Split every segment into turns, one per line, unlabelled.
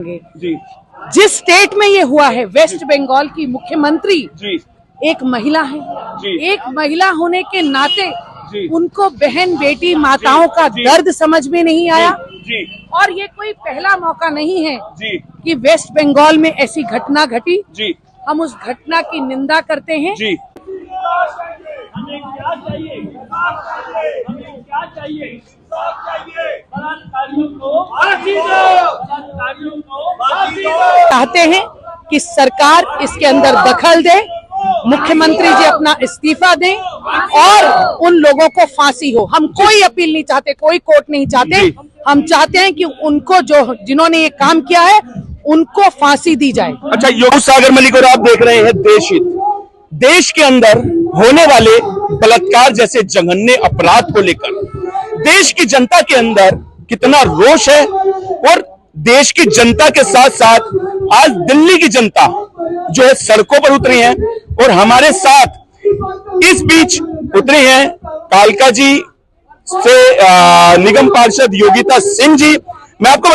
जी।
जिस स्टेट में ये हुआ है, वेस्ट बंगाल की मुख्यमंत्री
जी।
एक महिला है।
जी।
एक महिला होने के नाते
जी।
उनको बहन बेटी माताओं का दर्द समझ में नहीं आया।
जी।
और ये कोई पहला मौका नहीं है
जी।
कि वेस्ट बंगाल में ऐसी घटना घटी।
जी।
हम उस घटना की निंदा करते हैं।
जी।
हमें क्या चाहिए? हमें क्या चाहिए? बलात्कारियों को फांसी दो! बलात्कारियों को फांसी दो!
चाहते हैं कि सरकार इसके अंदर दखल दे, मुख्यमंत्री जी अपना इस्तीफा दें और उन लोगों को फांसी हो। हम कोई अपील नहीं चाहते, कोई कोर्ट नहीं चाहते। हम चाहते हैं कि उनको जिन्होंने ये काम किया है उनको फांसी दी जाए।
अच्छा, योग सागर मलिक और आप देख रहे हैं देशहित। देश के अंदर होने वाले बलात्कार जैसे जघन्य अपराध को लेकर देश की जनता के अंदर कितना रोष है और देश की जनता के साथ साथ आज दिल्ली की जनता जो है सड़कों पर उतरी है और हमारे साथ इस बीच उतरे हैं कालका जी से निगम पार्षद योगिता सिंह जी। मैं आपको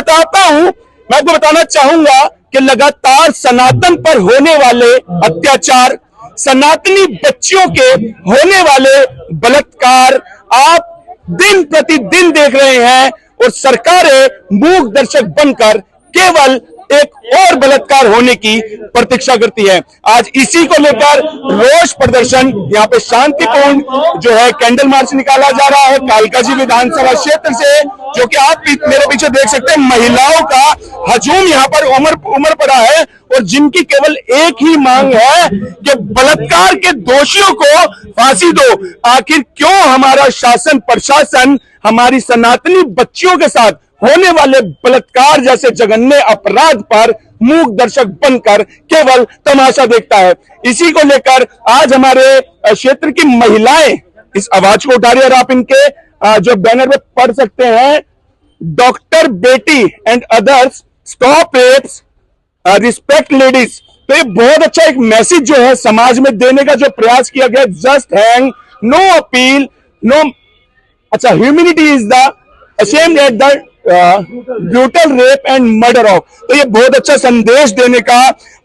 बताना चाहूंगा कि लगातार सनातन पर होने वाले अत्याचार, सनातनी बच्चियों के होने वाले बलात्कार आप दिन प्रतिदिन देख रहे हैं और सरकारें मूक दर्शक बनकर केवल एक और बलात्कार होने की प्रतीक्षा करती है। आज इसी को लेकर रोष प्रदर्शन यहाँ पे शांतिपूर्ण जो है कैंडल मार्च निकाला जा रहा है कालका जी विधानसभा क्षेत्र से, जो कि आप मेरे पीछे देख सकते हैं महिलाओं का हजूम यहाँ पर उमड़ पड़ा है और जिनकी केवल एक ही मांग है कि बलात्कार के दोषियों को फांसी दो। आखिर क्यों हमारा शासन प्रशासन हमारी सनातनी बच्चियों के साथ होने वाले बलात्कार जैसे जघन्य अपराध पर मूक दर्शक बनकर केवल तमाशा देखता है। इसी को लेकर आज हमारे क्षेत्र की महिलाएं इस आवाज को उठा रही है और आप इनके जो बैनर में पढ़ सकते हैं, डॉक्टर बेटी and others stop rapes respect ladies. तो ये बहुत अच्छा एक मैसेज जो है समाज में देने का जो प्रयास किया गया, just hang, no appeal, no, अच्छा, humanity is the ashamed at the brutal rape and murder of. तो ये बहुत अच्छा संदेश देने का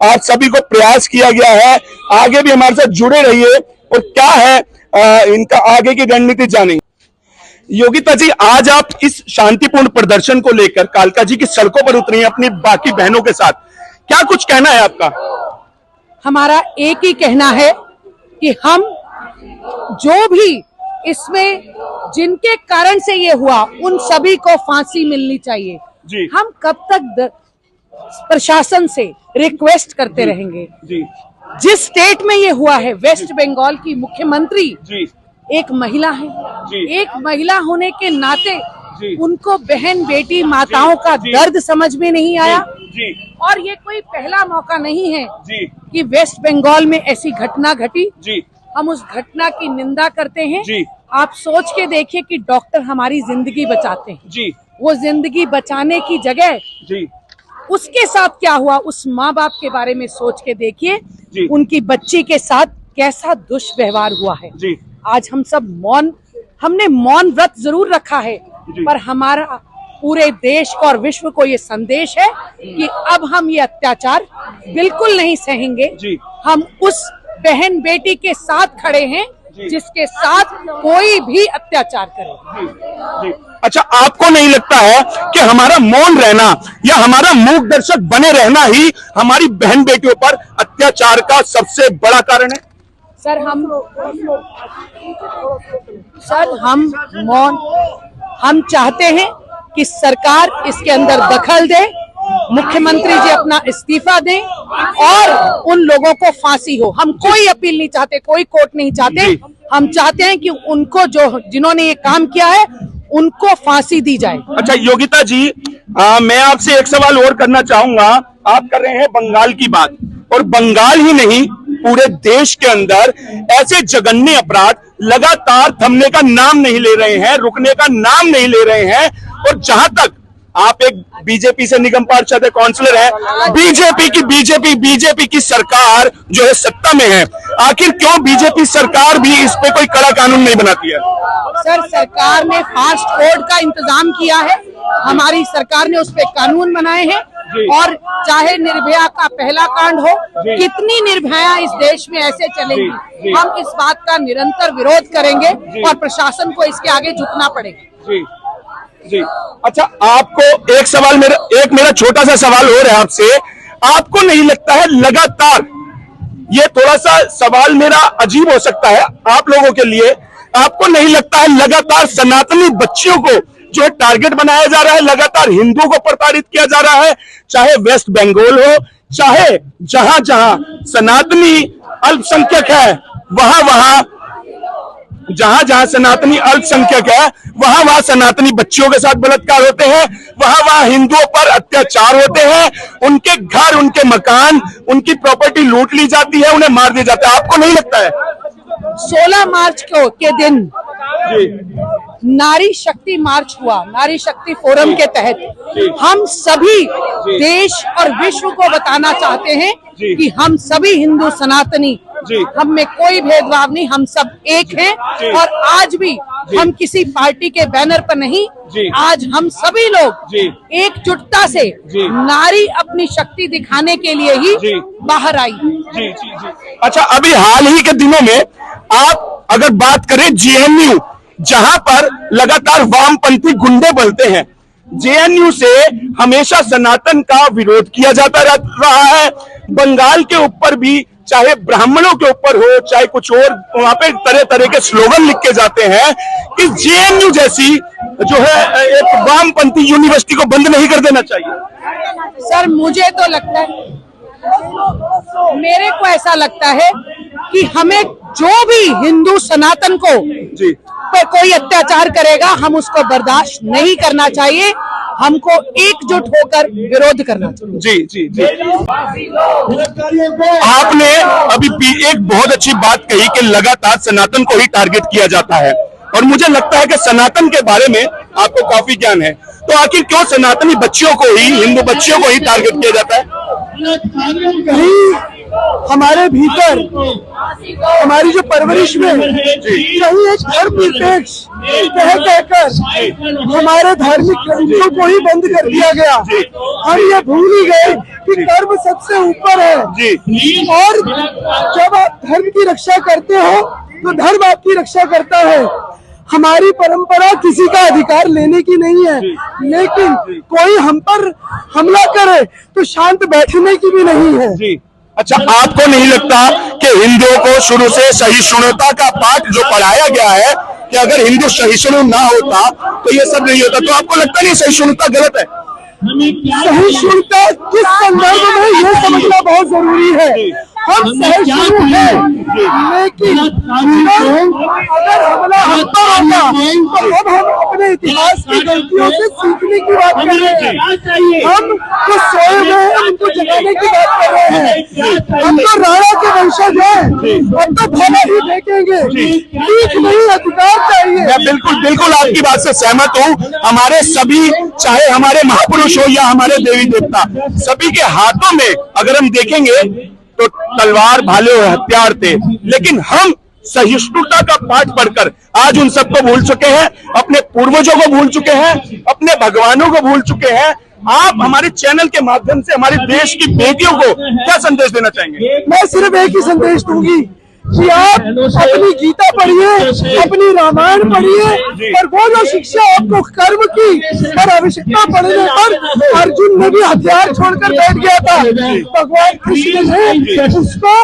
आज सभी को प्रयास किया गया है। आगे भी हमारे साथ जुड़े रहिए और क्या है इनका आगे की रणनीति जानेंगे। योगिता जी, आज आप इस शांतिपूर्ण प्रदर्शन को लेकर कालका जी की सड़कों पर उतरी हैं अपनी बाकी बहनों के साथ, क्या कुछ कहना है आपका?
हमारा एक ही कहना है कि हम जो भी इसमें जिनके कारण से ये हुआ उन सभी को फांसी मिलनी चाहिए।
जी।
हम कब तक प्रशासन से रिक्वेस्ट करते रहेंगे?
जी।
जिस स्टेट में ये हुआ है, वेस्ट बंगाल की मुख्यमंत्री
जी।
एक महिला है।
जी।
एक महिला होने के नाते
जी।
उनको बहन बेटी माताओं का
जी।
दर्द समझ में नहीं आया।
जी।
और ये कोई पहला मौका नहीं है
जी।
कि वेस्ट बंगाल में ऐसी घटना घटी।
जी।
हम उस घटना की निंदा करते हैं।
जी।
आप सोच के देखिए कि डॉक्टर हमारी जिंदगी बचाते हैं,
जी।
वो जिंदगी बचाने की जगह
जी।
उसके साथ क्या हुआ, उस माँ बाप के बारे में सोच के देखिए।
जी।
उनकी बच्ची के साथ कैसा दुष्व्यवहार हुआ है।
जी।
आज हमने मौन व्रत जरूर रखा है, पर हमारा पूरे देश को और विश्व को ये संदेश है कि अब हम ये अत्याचार बिल्कुल नहीं सहेंगे।
जी।
हम उस बहन बेटी के साथ खड़े हैं जिसके साथ कोई भी अत्याचार करे।
जी। अच्छा, आपको नहीं लगता है कि हमारा मौन रहना या हमारा मूक दर्शक बने रहना ही हमारी बहन बेटियों पर अत्याचार का सबसे बड़ा कारण है?
सर, हम चाहते हैं कि सरकार इसके अंदर दखल दे, मुख्यमंत्री जी अपना इस्तीफा दें और उन लोगों को फांसी हो। हम कोई अपील नहीं चाहते, कोई कोर्ट नहीं चाहते। हम चाहते हैं कि उनको जिन्होंने ये काम किया है उनको फांसी दी जाए।
अच्छा योगिता जी, मैं आपसे एक सवाल और करना चाहूंगा। आप कर रहे हैं बंगाल की बात, और बंगाल ही नहीं पूरे देश के अंदर ऐसे जघन्य अपराध लगातार थमने का नाम नहीं ले रहे हैं, रुकने का नाम नहीं ले रहे हैं। और जहां तक आप एक बीजेपी से निगम पार्षद है, काउंसलर है, बीजेपी की सरकार जो है सत्ता में है, आखिर क्यों बीजेपी सरकार भी इस पे कोई कड़ा कानून नहीं बनाती है?
सर, सरकार ने फास्ट कोड का इंतजाम किया है, हमारी सरकार ने उस पे कानून बनाए हैं और चाहे निर्भया का पहला कांड हो, कितनी निर्भया इस देश में ऐसे चलेंगी, हम इस बात का निरंतर विरोध करेंगे और प्रशासन को इसके आगे झुकना पड़ेगा।
जी जी। अच्छा, आपको एक सवाल मेरा छोटा सा सवाल हो रहा है आपसे। आपको नहीं लगता है लगातार, ये थोड़ा सा सवाल मेरा अजीब हो सकता है आप लोगों के लिए, आपको नहीं लगता है लगातार सनातनी बच्चियों को जो है टारगेट बनाया जा रहा है, लगातार हिंदुओं को प्रताड़ित किया जा रहा है, चाहे वेस्ट बंगाल हो, चाहे जहां जहां सनातनी अल्पसंख्यक है, वहां जहां जहां सनातनी अल्पसंख्यक है, वहां सनातनी बच्चियों के साथ बलात्कार होते हैं, वहां हिंदुओं पर अत्याचार होते हैं, उनके घर, उनके मकान, उनकी प्रॉपर्टी लूट ली जाती है, उन्हें मार दिया जाता है। आपको नहीं लगता है?
16 मार्च के दिन नारी शक्ति मार्च हुआ, नारी शक्ति फोरम के तहत हम सभी देश और विश्व को बताना चाहते हैं कि हम सभी हिंदू सनातनी, हम में कोई भेदभाव नहीं, हम सब एक हैं। और आज भी हम किसी पार्टी के बैनर पर नहीं, आज हम सभी लोग एकजुटता से नारी अपनी शक्ति दिखाने के लिए ही बाहर आई।
अच्छा, अभी हाल ही के दिनों में आप अगर बात करें जेएनयू, जहां पर लगातार वामपंथी गुंडे बोलते हैं, जेएनयू से हमेशा सनातन का विरोध किया जाता रहा है। बंगाल के ऊपर भी, चाहे ब्राह्मणों के ऊपर हो, चाहे कुछ और, वहां पे तरह तरह के स्लोगन लिख के जाते हैं कि जेएनयू जैसी जो है एक वामपंथी यूनिवर्सिटी को बंद नहीं कर देना चाहिए।
सर, मुझे तो लगता है, मेरे को ऐसा लगता है कि हमें जो भी हिंदू सनातन को पर कोई अत्याचार करेगा, हम उसको बर्दाश्त नहीं करना चाहिए, हमको एकजुट होकर विरोध करना चाहिए।
जी जी जी। आपने अभी एक बहुत अच्छी बात कही कि लगातार सनातन को ही टारगेट किया जाता है, और मुझे लगता है कि सनातन के बारे में आपको काफी ज्ञान है, तो आखिर क्यों सनातनी बच्चियों को ही, हिंदू बच्चियों को ही टारगेट किया जाता है?
कहीं हमारे भीतर, हमारी जो परवरिश में कहीं एक धर्मनिरपेक्ष कहकर हमारे धार्मिक ग्रंथों को ही बंद कर दिया गया। हम ये भूल ही गए कि कर्म सबसे ऊपर है, और जब आप धर्म की रक्षा करते हो तो धर्म आपकी रक्षा करता है। हमारी परंपरा किसी का अधिकार लेने की नहीं है, लेकिन कोई हम पर हमला करे तो शांत बैठने की भी नहीं है।
अच्छा, आपको नहीं लगता कि हिंदुओं को शुरू से सहिष्णुता का पाठ जो पढ़ाया गया है कि अगर हिंदू सहिष्णु ना होता तो ये सब नहीं होता, तो आपको लगता नहीं सहिष्णुता गलत है?
सहिष्णुता किस संदर्भ में, ये समझना बहुत जरूरी है। हम सहिष्णु हैं, लेकिन अगर हमला हम पर होगा तो अब हम अपने इतिहास की गलतियों से सीखने की बात कर रहे हैं। हम तो सोए हुए हैं, उनको जगाने की बात कर रहे हैं। हम तो राणा के वंशज हैं, हम तो भला ही फेंकेंगे, ठीक नहीं, अधिकार चाहिए।
मैं बिल्कुल आपकी बात से सहमत हूँ। हमारे सभी, चाहे हमारे महापुरुष हो या हमारे देवी देवता, सभी के हाथों में अगर हम देखेंगे तो तलवार, भाले और हथियार थे, लेकिन हम सहिष्णुता का पाठ पढ़कर आज उन सबको भूल चुके हैं, अपने पूर्वजों को भूल चुके हैं, अपने भगवानों को भूल चुके हैं। आप हमारे चैनल के माध्यम से हमारे देश की बेटियों को क्या संदेश देना चाहेंगे?
मैं सिर्फ एक ही संदेश दूंगी कि आप अपनी गीता पढ़िए, अपनी रामायण पढ़िए, और वो जो शिक्षा आपको कर्म की और आवश्यकता पड़ने पर अर्जुन ने भी हथियार छोड़कर बैठ गया था, भगवान कृष्ण ने उसको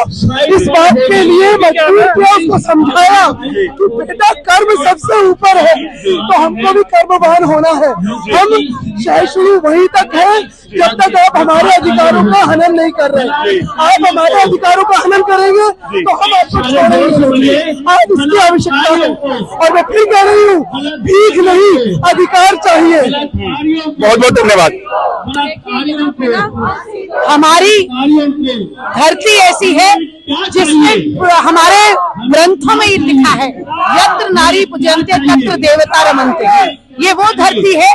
इस बात के लिए मजबूर किया, उसको समझाया कि बेटा कर्म सबसे ऊपर है, तो हमको भी कर्मवान होना है। हम सहिष्णु वहीं तक है जब तक आप हमारे अधिकारों का हनन नहीं कर रहे। आप हमारे अधिकारों का हनन करेंगे तो हम आपको छोड़ेंगे। आज इसकी आवश्यकता है, और मैं फिर कह रही हूँ, भीख नहीं, अधिकार चाहिए।
बहुत बहुत धन्यवाद।
हमारी धरती ऐसी है जिसमें हमारे ग्रंथों में लिखा है, यत्र नारी पूजन्ते तत्र देवता रमन्ते। ये वो धरती है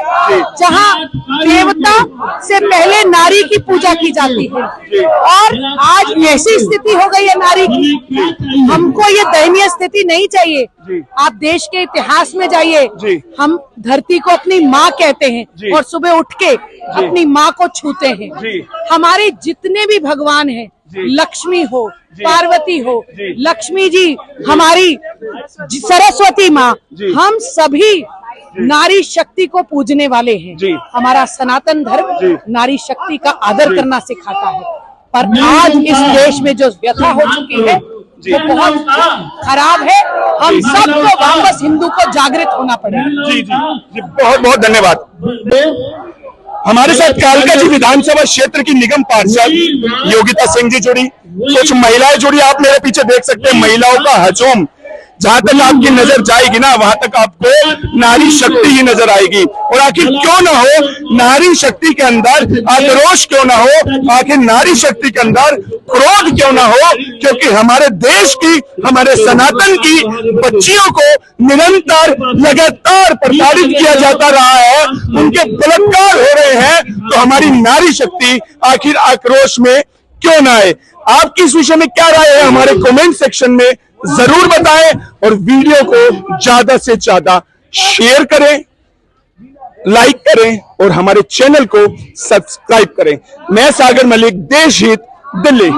जहाँ देवता से पहले नारी की पूजा की जाती है और आज ऐसी स्थिति हो गई है नारी की। हमको ये दयनीय स्थिति नहीं चाहिए। आप देश के इतिहास में जाइए, हम धरती को अपनी माँ कहते हैं और सुबह उठ के अपनी माँ को छूते हैं। हमारे जितने भी भगवान हैं, लक्ष्मी हो, पार्वती हो, लक्ष्मी जी, हमारी सरस्वती माँ, हम सभी नारी शक्ति को पूजने वाले हैं। हमारा सनातन धर्म नारी शक्ति का आदर करना सिखाता है, पर आज इस देश में जो व्यथा हो चुकी है वो बहुत खराब है। हम सबको वापस हिंदू को जागृत होना पड़ेगा।
जी जी जी, बहुत बहुत धन्यवाद। हमारे साथ कालका जी विधानसभा क्षेत्र की निगम पार्षद योगिता सिंह जी जुड़ी, कुछ महिलाएं जुड़ी। आप मेरे पीछे देख सकते हैं महिलाओं का हजूम। जहां तक आपकी नजर जाएगी ना, वहां तक आपको नारी शक्ति ही नजर आएगी। और आखिर क्यों ना हो नारी शक्ति के अंदर आक्रोश, क्यों ना हो आखिर नारी शक्ति के अंदर क्रोध क्यों ना हो, क्योंकि हमारे देश की, हमारे सनातन की बच्चियों को निरंतर लगातार प्रताड़ित किया जाता रहा है, उनके बलात्कार हो रहे हैं। तो हमारी नारी शक्ति आखिर आक्रोश में क्यों ना आए? आपकी इस विषय में क्या राय है? हमारे कमेंट सेक्शन में जरूर बताएं और वीडियो को ज्यादा से ज्यादा शेयर करें, लाइक करें और हमारे चैनल को सब्सक्राइब करें। मैं सागर मलिक, देश हित, दिल्ली।